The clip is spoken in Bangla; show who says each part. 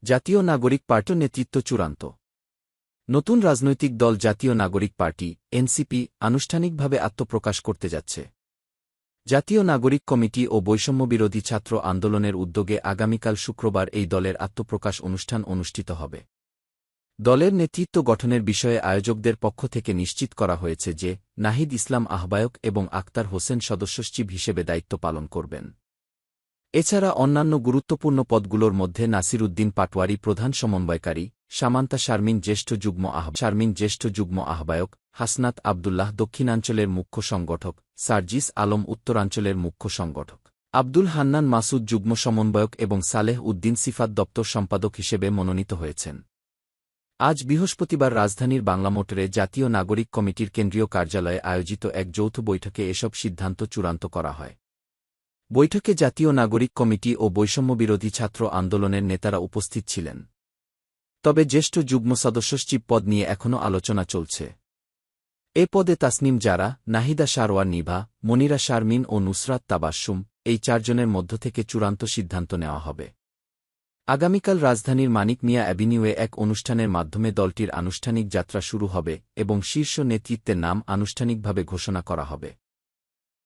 Speaker 1: জাতীয় নাগরিক পার্টির নেতৃত্ব চূড়ান্ত। নতুন রাজনৈতিক দল জাতীয় নাগরিক পার্টি এনসিপি আনুষ্ঠানিকভাবে আত্মপ্রকাশ করতে যাচ্ছে। জাতীয় নাগরিক কমিটি ও বৈষম্যবিরোধী ছাত্র আন্দোলনের উদ্যোগে আগামীকাল শুক্রবার এই দলের আত্মপ্রকাশ অনুষ্ঠান অনুষ্ঠিত হবে। দলের নেতৃত্ব গঠনের বিষয়ে আয়োজকদের পক্ষ থেকে নিশ্চিত করা হয়েছে যে নাহিদ ইসলাম আহ্বায়ক এবং আক্তার হোসেন সদস্যসচিব হিসেবে দায়িত্ব পালন করবেন। এছাড়া অন্যান্য গুরুত্বপূর্ণ পদগুলোর মধ্যে নাসির উদ্দিন পাটোয়ারি প্রধান সমন্বয়কারী, সামান্তা শারমিন জ্যেষ্ঠ যুগ্ম আহ্বায়ক, হাসনাত আবদুল্লাহ দক্ষিণাঞ্চলের মুখ্য সংগঠক, সার্জিস আলম উত্তরাঞ্চলের মুখ্য সংগঠক, আব্দুল হান্নান মাসুদ যুগ্ম সমন্বয়ক এবং সালেহ উদ্দিন সিফাত দপ্তর সম্পাদক হিসেবে মনোনীত হয়েছেন। আজ বৃহস্পতিবার রাজধানীর বাংলা মোটরে জাতীয় নাগরিক কমিটির কেন্দ্রীয় কার্যালয়ে আয়োজিত এক যৌথ বৈঠকে এসব সিদ্ধান্ত চূড়ান্ত করা হয়। বৈঠকে জাতীয় নাগরিক কমিটি ও বৈষম্যবিরোধী ছাত্র আন্দোলনের নেতারা উপস্থিত ছিলেন। তবে জ্যেষ্ঠ যুগ্ম সদস্যসচিব পদ নিয়ে এখনও আলোচনা চলছে। এ পদে তাসনিম জারা, নাহিদা সারোয়ার নিভা, মনিরা শারমিন ও নুসরাত তাবাসসুম এই চারজনের মধ্য থেকে চূড়ান্ত সিদ্ধান্ত নেওয়া হবে। আগামীকাল রাজধানীর মানিক মিয়া অ্যাভিনিউয়ে এক অনুষ্ঠানের মাধ্যমে দলটির আনুষ্ঠানিক যাত্রা শুরু হবে এবং শীর্ষ নেতৃত্বের নাম আনুষ্ঠানিকভাবে ঘোষণা করা হবে।